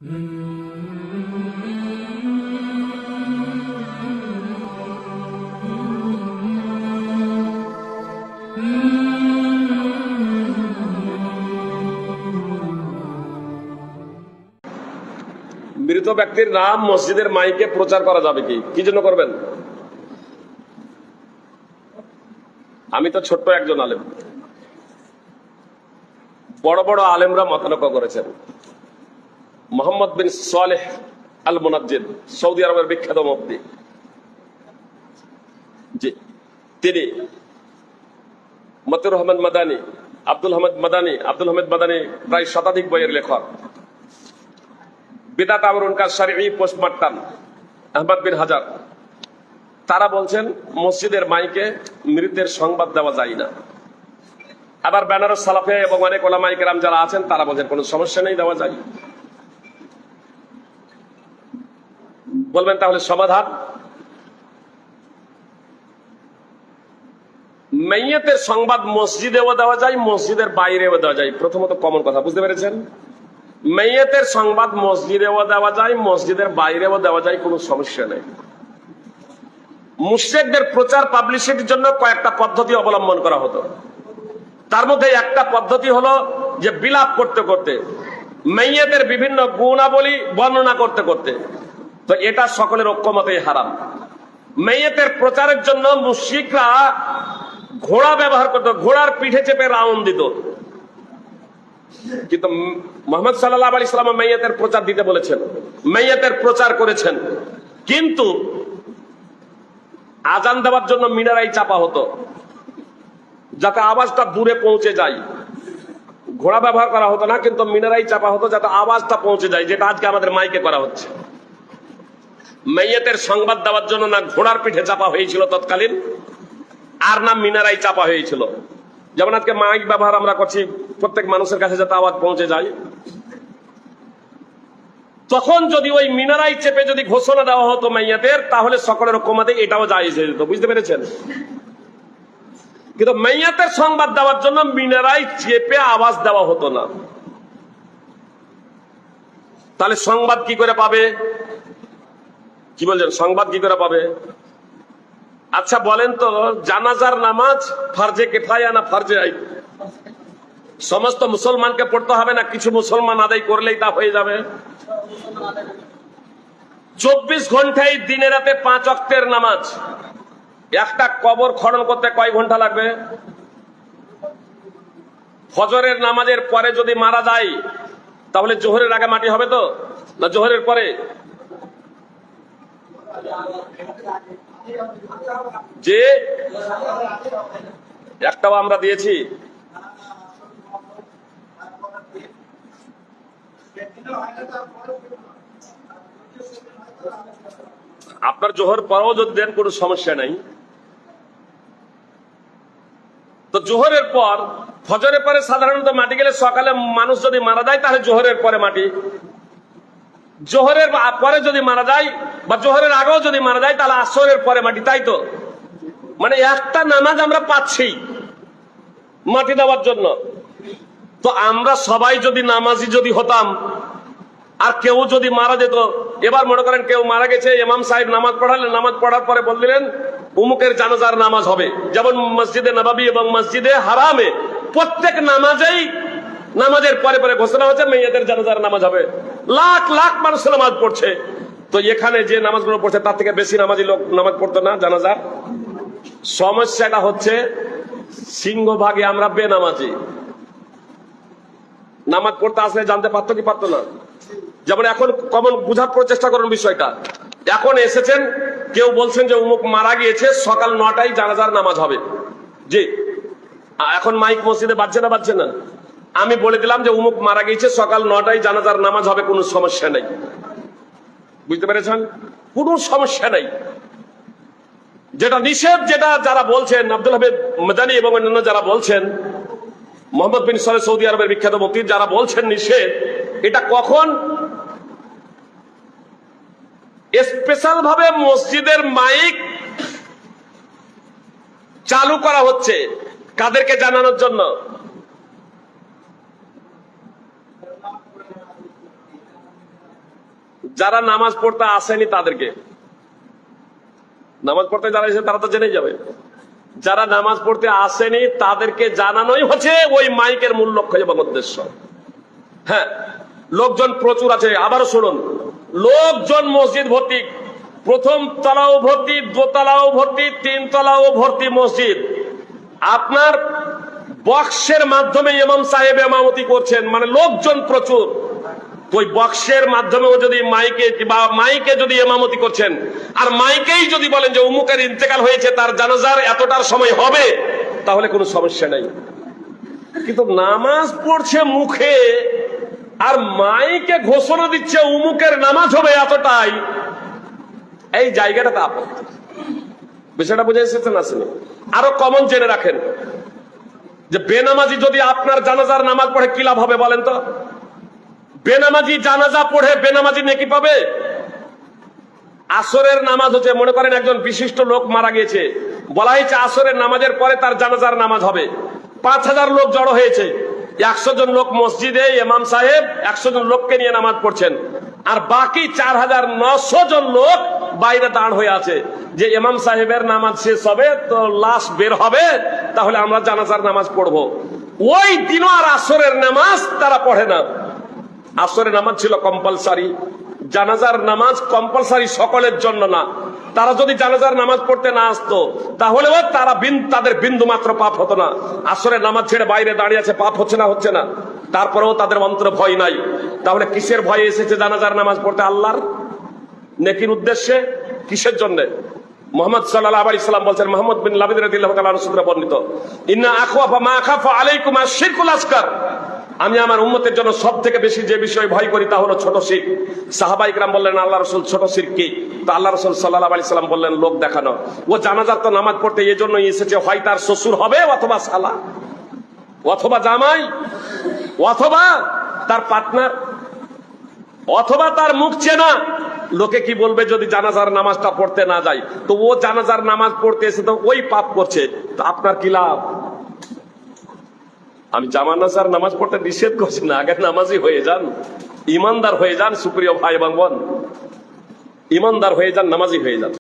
মৃত ব্যক্তির নাম মসজিদের মাইকে প্রচার করা যাবে কি জন্য করবেন? আমি তো ছোট্ট একজন আলেম, বড় বড় আলেমরা মতানক্য করেছেন। মোহাম্মদ বিন সালেহ আল মুনাজ্জিদ, সৌদি আরবের বিখ্যাত মুফতি, তিনি মতিউর রহমান মাদানী, আব্দুল হামিদ মাদানী প্রায় শতাধিক বইয়ের লেখক। বিদাত আমর উনকা শরঈ পোস্টমার্টম আহমদ বিন হাজার, তারা বলছেন মসজিদের মাইকে মৃতের সংবাদ দেওয়া যায় না। আবার বেনারস সালাফে এবং অনেক ওলামায়ে কেরাম যারা আছেন তারা বলছেন কোনো সমস্যা নেই, দেওয়া যায়। বলবেন তাহলে সমাধান? মাইয়াতের সংবাদ মসজিদেও দেওয়া যায়, মসজিদের বাইরেও দেওয়া যায়। প্রথমত কমন কথা বুঝতে পেরেছেন? মাইয়াতের সংবাদ মসজিদেও দেওয়া যায়, মসজিদের বাইরেও দেওয়া যায়, কোনো সমস্যা নেই। মুশরিকদের প্রচার পাবলিসিটির জন্য কয়েকটা পদ্ধতি অবলম্বন করা হতো। তার মধ্যে একটা পদ্ধতি হলো যে বিলাপ করতে করতে, মাইয়াতের বিভিন্ন গুণাবলী বর্ণনা করতে করতে। তো এটা সকলের ঐক্যমতেই হারাম। মাইয়াতের প্রচারের জন্য মুশরিকরা ঘোড়া ব্যবহার করত, ঘোড়ার পিঠে চেপে রাউন্ড দিত। কিন্তু মুহাম্মদ সাল্লাল্লাহু আলাইহি ওয়াসাল্লাম মাইয়াতের প্রচার দিতে বলেছেন, মাইয়াতের প্রচার করেছেন। কিন্তু আজান দেওয়ার জন্য মিনারাই চাপা হতো যাতে আওয়াজটা দূরে পৌঁছে যায়। ঘোড়া ব্যবহার করা হতো না, কিন্তু মিনারাই চাপা হতো যাতে আওয়াজটা পৌঁছে যায়, যেটা আজকে আমাদের মাইকে করা হচ্ছে। মাইয়াতের সংবাদ দেওয়ার জন্য না ঘোড়ার পিঠে চাপা হয়েছিল তৎকালীন, আর না মিনারাই চাপা হয়েছিল। যেমন আজকে মাইক ব্যবহার আমরা করছি প্রত্যেক মানুষের কাছে যাতে আওয়াজ পৌঁছে যায়। তখন যদি ওই মিনারাই চেপে যদি ঘোষণা দেওয়া হতো মাইয়াতের, তাহলে সকলের ঐক্যমতে এটাও জায়েজ হয়ে যেত। বুঝতে পেরেছেন? কিন্তু মাইয়াতের সংবাদ দেওয়ার জন্য মিনারাই চেপে আওয়াজ দেওয়া হতো না। তাহলে সংবাদ কি করে পাবে? কি বলছেন, সংবাদ কি করে পাবে? আচ্ছা বলেন তো, জানাজার নামাজ ফরজে কিফায়া না ফরজে আইন? সমস্ত মুসলমানকে পড়তে হবে না, কিছু মুসলমান আদায় করলেই তা হয়ে যাবে? 24 ঘন্টায় দিনে রাতে 5 ওয়াক্তের নামাজ, একটা কবর খনন করতে কয় ঘন্টা লাগবে? ফজরের নামাজের পরে যদি মারা যায় তাহলে জোহরের আগে মাটি হবে তো, না জোহরের পরে? যে একটাও আমরা দিয়েছি? আপনার জোহর পরেও যদি দেন কোনো সমস্যা নাই। তো জোহরের পর, ফজরের পরে সাধারণত মাটি গেলে সকালে মানুষ যদি মারা যায় তাহলে জোহরের পরে মাটি। জোহরের পরে যদি মারা যায় বা জোহরের আগেও যদি মারা যায় তাহলে আসরের পরে মাটি, তাই তো? মানে একটা নামাজ আমরা পাচ্ছি মাটি দেওয়ার জন্য। তো আমরা সবাই যদি নামাজি যদি হতাম, আর কেউ যদি মারা যেত, এবার মনে করেন কেউ মারা গেছে, ইমাম সাহেব নামাজ পড়ালেন, নামাজ পড়ার পরে বললেন উমুকের জানাজার নামাজ হবে। যেমন মসজিদে নববী এবং মসজিদে হারামে প্রত্যেক নামাজের পরে পরে ঘোষণা হচ্ছে মেয়েদের জানাজার নামাজ হবে। লাখ লাখ মানুষ নামাজ পড়ছে। তো এখানে যে নামাজগুলো পড়ছে তার থেকে বেশি নামাজি লোক নামাজ পড়তো না জানাজার? সমস্যাটা হচ্ছে সিংহভাগে আমরা বেনামাজি। নামাজ পড়তে আসলে জানতে পারতো কি পারতো না? যেমন এখন কমন বুঝার চেষ্টা করুন বিষয়টা। এখন এসেছেন, কেউ বলছেন যে উমুক মারা গিয়েছে, সকাল 9টায় জানাজার নামাজ হবে। জি, এখন মাইক মসজিদে বাজছে না? আমি বলে দিলাম যে উমুক মারা গিয়েছে, সকাল 9টায় জানাজার নামাজ হবে, কোনো সমস্যা নেই। বুঝতে পেরেছেন? কোনো সমস্যা নেই। যেটা নিষেধ, যেটা যারা বলছেন আব্দুল হামিদ মাদানী এবং অন্যান্য যারা বলছেন, মোহাম্মদ বিন সালেহ সৌদি আরবের বিখ্যাত মুফতি, যারা বলছেন নিষেধ, এটা কখন স্পেশাল ভাবে মসজিদের মাইক চালু করা হচ্ছে কাদেরকে জানানোর জন্য? যারা নামাজ পড়তে আসেনি তাদেরকে, নামাজ পড়তে যারা এসে তারা তো জেনে যাবে, যারা নামাজ পড়তে আসেনি তাদেরকে জানানোই হচ্ছে ওই মাইকের মূল লক্ষ্য এবং উদ্দেশ্য। হ্যাঁ, লোকজন প্রচুর আছে। আবারও শুনুন, লোকজন মসজিদ ভর্তি, প্রথম তলাও ভর্তি, দোতলাও ভর্তি, তিন তলাও ভর্তি মসজিদ। আপনার বক্সের মাধ্যমে ইমাম সাহেব ইমামতি করছেন, মানে লোকজন প্রচুর। তো ওই বক্সের মাধ্যমেও যদি মাইকে যদি ইমামতি করছেন, আর মাইকেই যদি বলেন যে উমুকের ইন্তেকাল হয়েছে, তার জানাজার এতটার সময় হবে, তাহলে কোনো সমস্যা নাই। কিন্তু নামাজ পড়ছে মুখে আর মাইকে ঘোষণা দিচ্ছে উমুকের নামাজ হবে এতটাই, এই জায়গাটাতে আপত্তি। বিষয়টা বুঝে এসেছেন আসেনি? আরো কমন জেনে রাখেন যে বেনামাজি যদি আপনার জানাজার নামাজ পড়ে কি লাভ হবে বলেন তো? বেনামাজি জানাজা পড়ে বেনামাজি নেকি পাবে? আসরের নামাজ হচ্ছে, মনে করেন একজন বিশিষ্ট লোক মারা গিয়েছে, বলা হয়েছে আসরের নামাজের পরে তার জানাজার নামাজ হবে। 5000 লোক জড়ো হয়েছে, 100 জন লোক মসজিদে, ইমাম সাহেব 100 জন লোককে নিয়ে নামাজ পড়ছেন, আর বাকি 4900 জন লোক বাইরে দাঁড় হয়ে আছে যে ইমাম সাহেবের নামাজ শেষ হবে তো লাশ বের হবে, তাহলে আমরা জানাজার নামাজ পড়বো। ওই দিনও আর আসরের নামাজ তারা পড়ে না। আসরের নামাজ ছিল কম্পালসারি, জানাজার নামাজ কম্পালসারি সকলের জন্য না। তারা যদি জানাজার নামাজ পড়তে না আসতো তাহলেও তাদের বিন্দু মাত্র পাপ হতো না। আসরের নামাজ ছেড়ে বাইরে দাঁড়িয়ে আছে, পাপ হচ্ছে না? হচ্ছে না। তারপরেও তাদের অন্তরে ভয় নাই। তাহলে কিসের ভয়ে এসেছে জানাজার নামাজ পড়তে? আল্লাহর নেকির উদ্দেশ্যে। কিসের জন্য? মুহাম্মদ সাল্লাল্লাহু আলাইহি সাল্লাম বলছেন, মুহাম্মদ বিন লাবিদ রাদিয়াল্লাহু তাআলা আনহু সূত্রে বর্ণিত, ইন্না আখওয়াফা মা আখাফু আলাইকুম আশ-শিরকুল আসগার, আমি আমার উম্মতের জন্য সব থেকে বেশি যে বিষয় ভয় করি তা হলো ছোট শিরক। সাহাবায়ে কেরাম বললেন, আল্লাহ রাসূল ছোট শিরক কি? তো আল্লাহ রাসূল সাল্লাল্লাহু আলাইহি সাল্লাম বললেন, লোক দেখানো। ও জানাজার তো নামাজ পড়তে এই জন্যই এসেছে, হয় তার শ্বশুর হবে, অথবা শালা, অথবা জামাই, অথবা তার পার্টনার, অথবা তার মুখ চেনা। লোকে কি বলবে যদি জানাজার নামাজটা পড়তে না যায়? তো ও জানাজার নামাজ পড়তে এসে তো ওই পাপ করছে, তো আপনার কি লাভ? আমি জানাজার নামাজ পড়তে নিষেধ করছি না, আগে নামাজি হয়ে যান, ইমানদার হয়ে যান। সুপ্রিয় ভাই এবং বোন, ইমানদার হয়ে যান, নামাজি হয়ে যান।